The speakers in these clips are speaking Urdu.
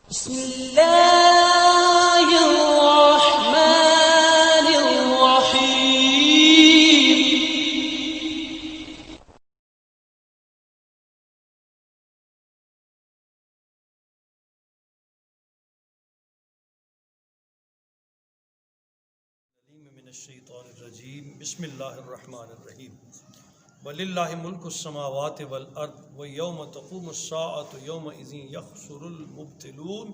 بسم اللہ الرحمن الرحیم من الشیطان الرجیم بسم اللہ الرحمن الرحیم وَلِلَّهِ مُلْكُ السَّمَاوَاتِ وَالْأَرْضِ وَيَوْمَ تَقُومُ السَّاعَةُ يَوْمَئِذٍ يَخْسُرُ الْمُبْطِلُونَ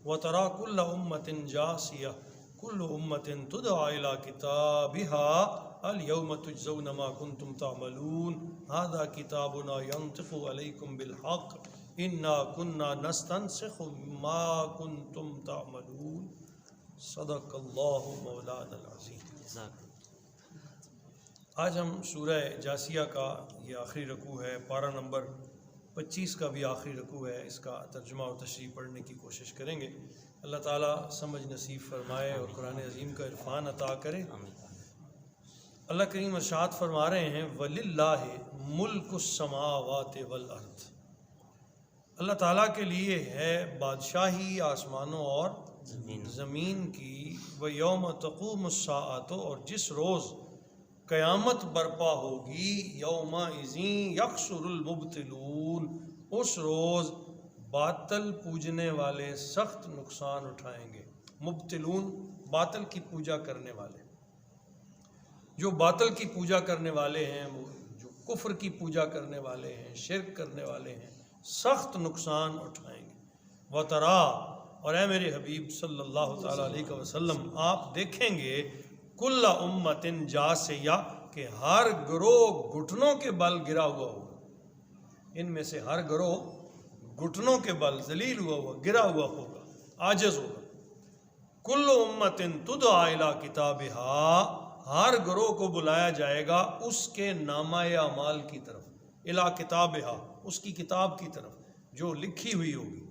وَتَرَى كُلَّ أُمَّةٍ جَاثِيَةً كُلُّ أُمَّةٍ تُدْعَىٰ إِلَىٰ كِتَابِهَا الْيَوْمَ تُجْزَوْنَ مَا كُنتُمْ تَعْمَلُونَ هَٰذَا كِتَابُنَا يَنطِقُ عَلَيْكُمْ بِالْحَقِّ إِنَّا كُنَّا نَسْتَنسِخُ مَا كُنتُمْ تَعْمَلُونَ صدق اللہ مولانا العظیم۔ آج ہم سورہ جاسیہ کا یہ آخری رکوع ہے، پارہ نمبر 25 کا بھی آخری رکوع ہے، اس کا ترجمہ و تشریح پڑھنے کی کوشش کریں گے۔ اللہ تعالیٰ سمجھ نصیب فرمائے اور قرآن عظیم کا عرفان عطا کرے۔ اللہ کریم ارشاد فرما رہے ہیں وَلِلَّهِ مُلْكُ السَّمَاوَاتِ وَالْأَرْضِ، اللہ تعالیٰ کے لیے ہے بادشاہی آسمانوں اور زمین کی، وَيَوْمَ تَقُومُ السَّاعَةُ، اور جس روز قیامت برپا ہوگی، یومئذ یخسر المبطلون، اس روز باطل پوجنے والے سخت نقصان اٹھائیں گے۔ مبطلون باطل کی پوجا کرنے والے، جو باطل کی پوجا کرنے والے ہیں، جو کفر کی پوجا کرنے والے ہیں، شرک کرنے والے ہیں، سخت نقصان اٹھائیں گے۔ وَتَرَا، اور اے میرے حبیب صلی اللہ تعالیٰ علیہ وسلم، آپ دیکھیں گے کل امت جاسیہ، کہ ہر گروہ گھٹنوں کے بل گرا ہوا ہوگا، ان میں سے ہر گروہ گھٹنوں کے بل ذلیل ہوا ہوا، گرا ہوا ہوگا، عاجز ہوگا۔ کل امت تدعیٰ الی کتابہا، ہر گروہ کو بلایا جائے گا اس کے نامہ اعمال کی طرف، الی کتابہا، اس کی کتاب کی طرف جو لکھی ہوئی ہوگی۔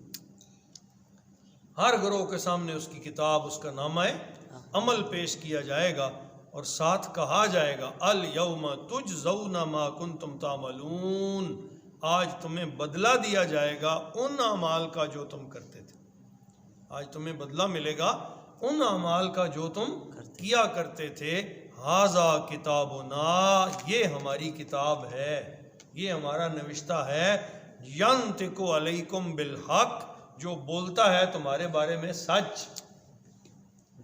ہر گروہ کے سامنے اس کی کتاب، اس کا نامہ عمل پیش کیا جائے گا، اور ساتھ کہا جائے گا الیوم تجزون ما کنتم تعملون، آج تمہیں بدلہ دیا جائے گا ان اعمال کا جو تم کرتے تھے، آج تمہیں بدلہ ملے گا ان اعمال کا جو تم کیا کرتے تھے۔ ھذا کتابنا، یہ ہماری کتاب ہے، یہ ہمارا نوشتہ ہے، ینطق علیکم بالحق، جو بولتا ہے تمہارے بارے میں سچ،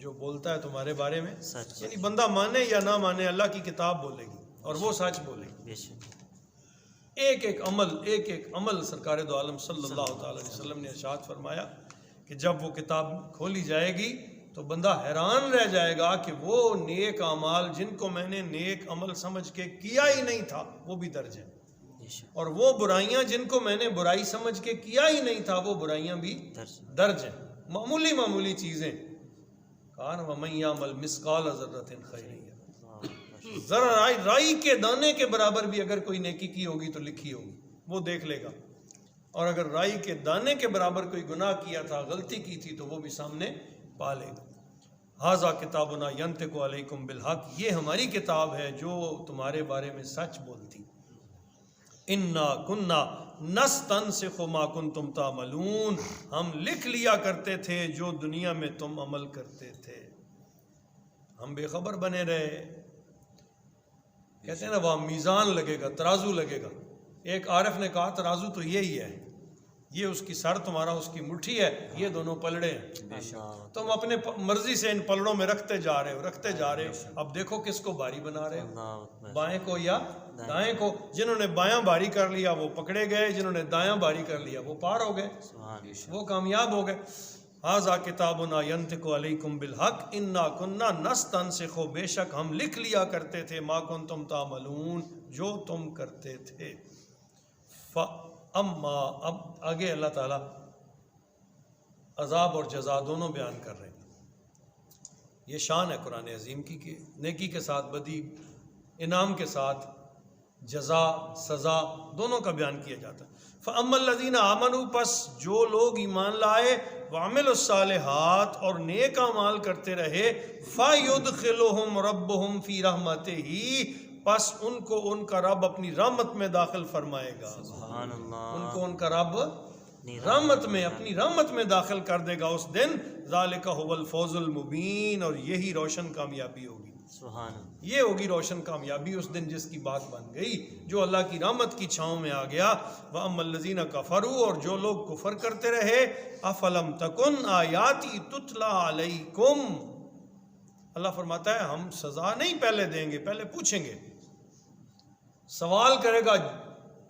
جو بولتا ہے تمہارے بارے میں سچ، یعنی بندہ مانے یا نہ مانے اللہ کی کتاب بولے گی اور وہ سچ بولے گی۔ ایک ایک عمل سرکار دو عالم صلی اللہ تعالی علیہ وسلم نے ارشاد فرمایا کہ جب وہ کتاب کھولی جائے گی تو بندہ حیران رہ جائے گا کہ وہ نیک اعمال جن کو میں نے نیک عمل سمجھ کے کیا ہی نہیں تھا وہ بھی درج ہیں، اور وہ برائیاں جن کو میں نے برائی سمجھ کے کیا ہی نہیں تھا وہ برائیاں بھی درج ہیں۔ معمولی چیزیں، کان وَمَن یعمل مثقال ذرۃ خیرا یرہ، ذرا رائی کے دانے کے برابر بھی اگر کوئی نیکی کی ہوگی تو لکھی ہوگی، وہ دیکھ لے گا، اور اگر رائی کے دانے کے برابر کوئی گناہ کیا تھا، غلطی کی تھی، تو وہ بھی سامنے پا لے گا۔ ھذا کتابنا ینطق علیکم بالحق، یہ ہماری کتاب ہے جو تمہارے بارے میں سچ بولتی۔ انا کننا نستنسخ ما کنتم تعملون، ہم لکھ لیا کرتے تھے جو دنیا میں تم عمل کرتے تھے، ہم بے خبر بنے رہے۔ کہتے ہیں نا وہاں میزان لگے گا، ترازو لگے گا۔ ایک عارف نے کہا ترازو تو یہی ہے، یہ اس کی سر تمہارا اس کی مٹھی ہے، یہ دونوں پلڑے ہیں، تم اپنے مرضی سے ان پلڑوں میں رکھتے جا رہے ہو، اب دیکھو کس کو باری بنا رہے ہو، بائیں کو یا دائیں کو۔ جنہوں نے بایاں باری کر لیا وہ پکڑے گئے، جنہوں نے دایاں باری کر لیا وہ پار ہو گئے، وہ کامیاب ہو گئے۔ ھذا کتابنا ینطق علیکم بالحق انا کننا نستنسخ، بے شک ہم لکھ لیا کرتے تھے، ما کنتم تعملون، جو تم کرتے تھے۔ اما، اب آگے اللہ تعالیٰ عذاب اور جزا دونوں بیان کر رہے ہیں۔ یہ شان ہے قرآن عظیم کی کہ نیکی کے ساتھ بدی، انعام کے ساتھ جزا سزا دونوں کا بیان کیا جاتا ہے۔ فَأَمَّا الَّذِينَ آمَنُوا، پس جو لوگ ایمان لائے، وَعَمِلُوا الصَّالِحَاتِ، اور نیک اعمال کرتے رہے، فَيُدْخِلُهُمْ رَبُّهُمْ فِي رَحْمَتِهِ، پس ان کو ان کا رب اپنی رحمت میں داخل فرمائے گا۔ سبحان اللہ، ان کو ان کا رب رحمت میں، اپنی رحمت میں داخل کر دے گا اس دن. ذالک هو الفوز المبین، اور یہی روشن کامیابی ہوگی. سبحان اللہ. یہ ہوگی روشن کامیابی اس دن جس کی بات بن گئی، جو اللہ کی رحمت کی چھاؤں میں آ گیا. وَأَمَّا الَّذِينَ كَفَرُوا، اور جو لوگ کفر کرتے رہے. أَفَلَمْ تَكُنْ آيَاتِي تُتْلَى عَلَيْكُمْ، اللہ فرماتا ہے ہم سزا نہیں پہلے دیں گے، پہلے پوچھیں گے. سوال کرے گا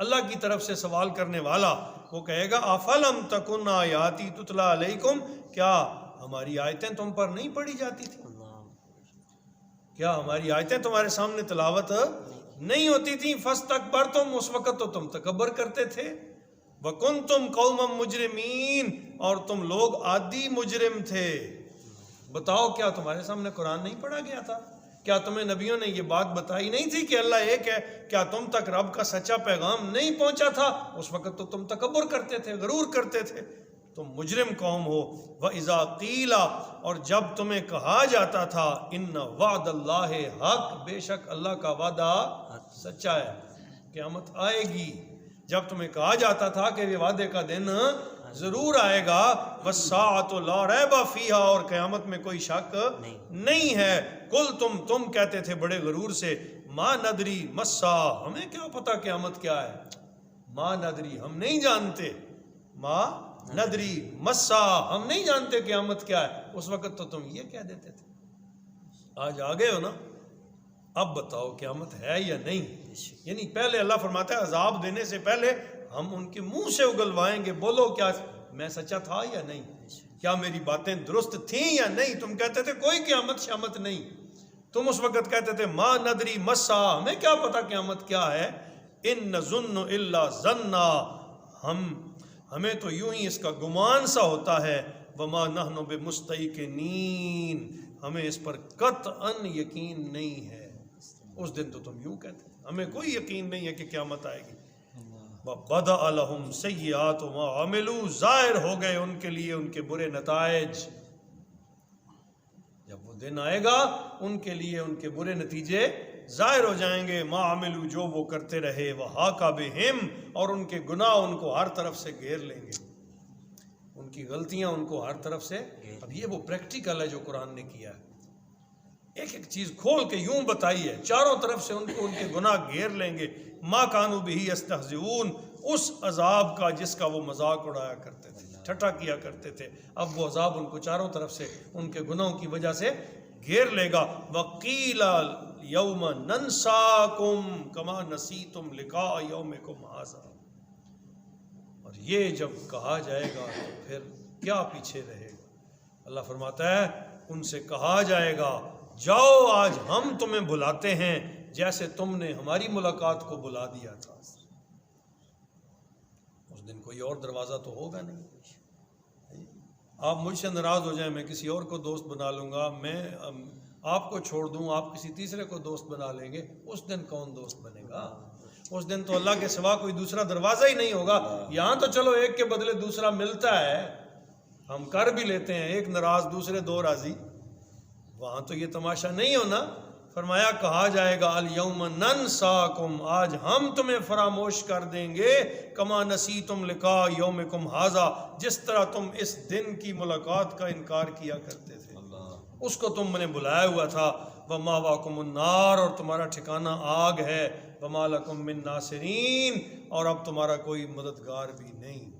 اللہ کی طرف سے سوال کرنے والا، وہ کہے گا أَفَلَمْ تَكُنْ آيَاتِي تُتْلَى عَلَيْكُمْ، کیا ہماری آیتیں تم پر نہیں پڑھی جاتی تھیں؟ کیا ہماری آیتیں تمہارے سامنے تلاوت نہیں ہوتی تھیں؟ فَاسْتَكْبَرْتُمْ، اس وقت تو تم تکبر کرتے تھے. وَكُنْتُمْ قَوْمًا مُجْرِمِينَ، اور تم لوگ عادی مجرم تھے. بتاؤ کیا تمہارے سامنے قرآن نہیں پڑھا گیا تھا؟ کیا تمہیں نبیوں نے یہ بات بتائی نہیں تھی کہ اللہ ایک ہے؟ کیا تم تک رب کا سچا پیغام نہیں پہنچا تھا؟ اس وقت تو تم تکبر کرتے تھے، غرور کرتے تھے. تم مجرم قوم ہو. وَإِذَا قِيلَ، اور جب تمہیں کہا جاتا تھا إِنَّ وَعْدَ اللَّهِ حق، بے شک اللہ کا وعدہ سچا ہے، قیامت آئے گی. جب تمہیں کہا جاتا تھا کہ یہ وعدے کا دن ضرور آئے گا. وَالسَّاعَةُ لَا رَيْبَ فِيهَا، اور قیامت میں کوئی شک نہیں ہے. قُلْ تم کہتے تھے بڑے غرور سے، مَا نَدْرِي مَا السَّاعَةُ، ہمیں کیا پتا قیامت کیا ہے. مَا نَدْرِي، ہم نہیں جانتے. مَا ندری مسا، ہم نہیں جانتے قیامت کیا ہے. اس وقت تو تم یہ کہہ دیتے تھے. آج آ گئے ہو نا، اب بتاؤ قیامت ہے یا نہیں. یعنی پہلے اللہ فرماتا ہے عذاب دینے سے پہلے ہم ان کے منہ سے اگلوائیں گے، بولو کیا میں سچا تھا یا نہیں، کیا میری باتیں درست تھیں یا نہیں. تم کہتے تھے کوئی قیامت شامت نہیں. تم اس وقت کہتے تھے ما ندری مسا، ہمیں کیا پتا قیامت کیا ہے. ان نظن الا ظنا، ہمیں تو یوں ہی اس کا گمان سا ہوتا ہے. وما نحن بمستیقنین، ہمیں اس پر قطعا یقین نہیں ہے. اس دن تو تم یوں کہتے ہیں ہمیں کوئی یقین نہیں ہے کہ قیامت آئے گی. وَبَدَأَ لَهُمْ سَيِّئَاتُ مَا عَمِلُوا، ظاہر ہو گئے ان کے لیے ان کے برے نتائج. جب وہ دن آئے گا ان کے لیے ان کے برے نتیجے ظاہر ہو جائیں گے. ما عملو، جو وہ کرتے رہے. وَحَاقَ بِهِمْ، اور ان کے گناہ ان کو ہر طرف سے گھیر لیں گے، ان کی غلطیاں ان کو ہر طرف سے. اب یہ وہ پریکٹیکل ہے جو قرآن نے کیا ہے. ایک ایک چیز کھول کے یوں بتائی ہے، چاروں طرف سے ان کو ان کے گناہ گھیر لیں گے. ما کانوا بہ یستہزئون، اس عذاب کا جس کا وہ مذاق اڑایا کرتے تھے، ٹھٹھا کیا کرتے تھے. اب وہ عذاب ان کو چاروں طرف سے ان کے گناہوں کی وجہ سے گھیر لے گا. وقیل یوم ننساکم کما نسیتم لقاء یومکم ھذا، اور یہ جب کہا جائے گا تو پھر کیا پیچھے رہے گا. اللہ فرماتا ہے ان سے کہا جائے گا جاؤ آج ہم تمہیں بلاتے ہیں جیسے تم نے ہماری ملاقات کو بلا دیا تھا. اس دن کوئی اور دروازہ تو ہوگا نہیں. آپ مجھ سے ناراض ہو جائیں، میں کسی اور کو دوست بنا لوں گا، میں آپ کو چھوڑ دوں، آپ کسی تیسرے کو دوست بنا لیں گے. اس دن کون دوست بنے گا؟ اس دن تو اللہ کے سوا کوئی دوسرا دروازہ ہی نہیں ہوگا. یہاں تو چلو ایک کے بدلے دوسرا ملتا ہے، ہم کر بھی لیتے ہیں، ایک ناراض دوسرے دو راضی. وہاں تو یہ تماشا نہیں ہونا. فرمایا کہا جائے گا الیوم ننساکم، آج ہم تمہیں فراموش کر دیں گے. کما نسیتم لقاء یومکم ھذا، جس طرح تم اس دن کی ملاقات کا انکار کیا کرتے تھے. اس کو تم نے بلایا ہوا تھا. وماواکم النار، اور تمہارا ٹھکانہ آگ ہے. وما لکم من ناصرین، اور اب تمہارا کوئی مددگار بھی نہیں.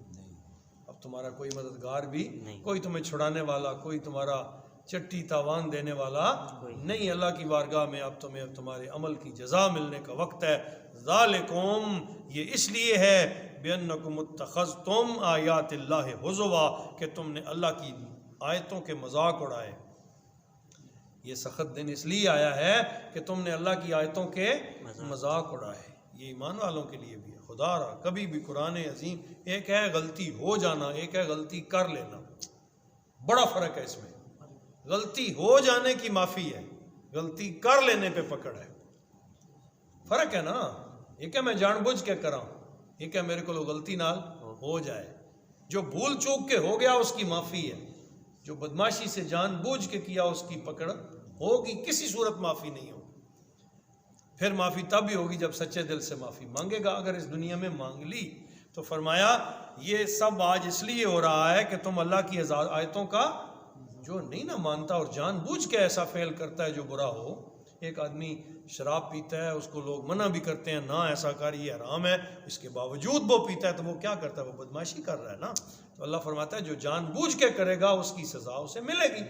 اب تمہارا کوئی مددگار بھی کوئی تمہیں چھڑانے والا، کوئی تمہارا چٹی تاوان دینے والا نہیں. اللہ کی بارگاہ میں اب تمہیں تمہارے عمل کی جزا ملنے کا وقت ہے. ذالکم، یہ اس لیے ہے بِأَنَّكُمُ اتَّخَذْتُمْ آیات اللہ ہزوا، کہ تم نے اللہ کی آیتوں کے مذاق اڑائے. یہ سخت دن اس لیے آیا ہے کہ تم نے اللہ کی آیتوں کے مذاق اڑائے. یہ ایمان والوں کے لیے بھی ہے. خدا را کبھی بھی قرآن عظیم، ایک ہے غلطی ہو جانا، ایک ہے غلطی کر لینا، بڑا فرق ہے اس میں. غلطی ہو جانے کی معافی ہے، غلطی کر لینے پہ پکڑ ہے. فرق ہے نا. ایک ہے میں جان بوجھ کے کراں، ایک ہے میرے کو غلطی نال ہو جائے. جو بھول چوک کے ہو گیا اس کی معافی ہے، جو بدماشی سے جان بوجھ کے کیا اس کی پکڑ ہوگی، کسی صورت معافی نہیں ہوگی. پھر معافی تب ہی ہوگی جب سچے دل سے معافی مانگے گا. اگر اس دنیا میں مانگ لی، تو فرمایا یہ سب آج اس لیے ہو رہا ہے کہ تم اللہ کی آیتوں کا جو نہیں نہ مانتا اور جان بوجھ کے ایسا فعل کرتا ہے جو برا ہو. ایک آدمی شراب پیتا ہے، اس کو لوگ منع بھی کرتے ہیں نہ ایسا کر، یہ حرام ہے، اس کے باوجود وہ پیتا ہے تو وہ کیا کرتا ہے؟ وہ بدمعاشی کر رہا ہے نا. تو اللہ فرماتا ہے جو جان بوجھ کے کرے گا اس کی سزا اسے ملے گی.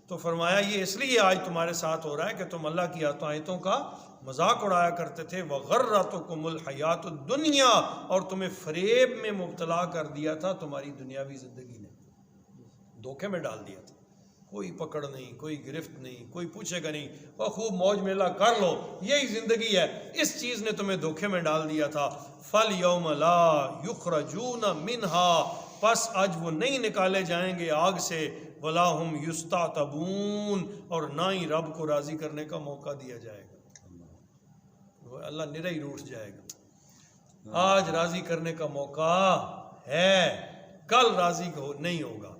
تو فرمایا یہ اس لیے آج تمہارے ساتھ ہو رہا ہے کہ تم اللہ کی آیتوں کا مذاق اڑایا کرتے تھے. وَغَرَّتُكُمُ الْحَيَاةُ الدُّنْيَا، اور تمہیں فریب میں مبتلا کر دیا تھا تمہاری دنیاوی زندگی نے، دھوکے میں ڈال دیا تھا. کوئی پکڑ نہیں، کوئی گرفت نہیں، کوئی پوچھے گا نہیں، اور خوب موج میلہ کر لو، یہی زندگی ہے. اس چیز نے تمہیں دھوکے میں ڈال دیا تھا. فَالْيَوْمَ لَا يُخْرَجُونَ مِنْهَا، پس آج وہ نہیں نکالے جائیں گے آگ سے. وَلَا هُمْ يُسْتَعْتَبُونَ، اور نہ ہی رب کو راضی کرنے کا موقع دیا جائے گا. اللہ نرا ہی روٹھ جائے گا. آج راضی کرنے کا موقع ہے، کل راضی نہیں ہوگا.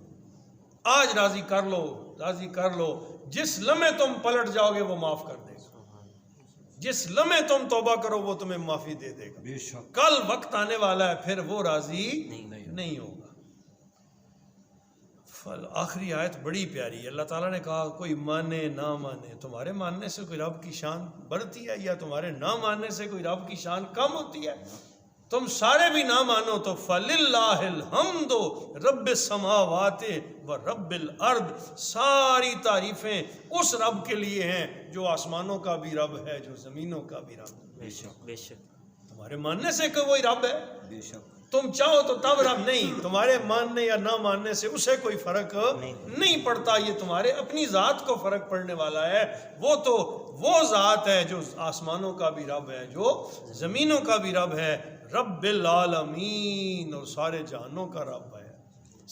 آج راضی کر لو، راضی کر لو. جس لمحے تم پلٹ جاؤ گے وہ معاف کر دے گا. جس لمحے تم توبہ کرو وہ تمہیں معافی دے دے گا. کل وقت آنے والا ہے پھر وہ راضی نہیں ہوگا. آخری آیت بڑی پیاری ہے. اللہ تعالیٰ نے کہا کوئی مانے نہ مانے، تمہارے ماننے سے کوئی رب کی شان بڑھتی ہے یا تمہارے نہ ماننے سے کوئی رب کی شان کم ہوتی ہے؟ تم سارے بھی نہ مانو تو فَلِلَّهِ الْحَمْدُ رَبِّ السَّمَاوَاتِ وَرَبِّ الْأَرْضِ، ساری تعریفیں اس رب کے لیے ہیں جو آسمانوں کا بھی رب ہے، جو زمینوں کا بھی رب ہے. بے شک بے شک. تمہارے ماننے سے کوئی رب ہے؟ بے شک. تم چاہو تو تب رب نہیں. تمہارے ماننے یا نہ ماننے سے اسے کوئی فرق نہیں پڑتا. یہ تمہارے اپنی ذات کو فرق پڑنے والا ہے. وہ تو وہ ذات ہے جو آسمانوں کا بھی رب ہے، جو زمینوں کا بھی رب ہے. رب العالمین، اور سارے جہانوں کا رب ہے،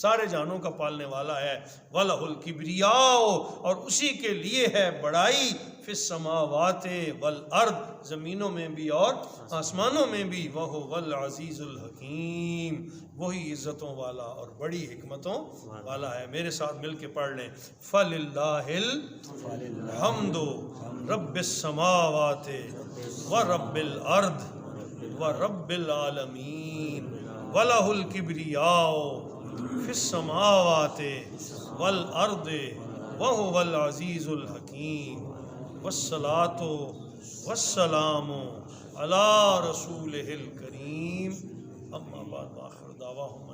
سارے جہانوں کا پالنے والا ہے. وَلَهُ الْكِبْرِيَاءُ، اور اسی کے لیے ہے بڑائی. فِي السَّمَاوَاتِ وَالْأَرْضِ، زمینوں میں بھی اور آسمانوں میں بھی. وَهُوَ الْعَزِيزُ الْحَكِيمُ، وہی عزتوں والا اور بڑی حکمتوں والا ہے. میرے ساتھ مل کے پڑھ لیں. فَلِلَّهِ الْحَمْدُ رَبِّ السَّمَاوَاتِ وَرَبِّ الْأَرْضِ وَرَبِّ الْعَالَمِينَ. وَلَهُ الْكِبْرِيَاءُ فِي السَّمَاوَاتِ وَالْأَرْضِ وَهُوَ الْعَزِيزُ الْحَكِيمُ. وَالصَّلَاةُ وَالسَّلَامُ عَلَى رَسُولِهِ الْكَرِيمِ. أَمَّا بَعْدُ، آخِرُ دَعْوَاهُمْ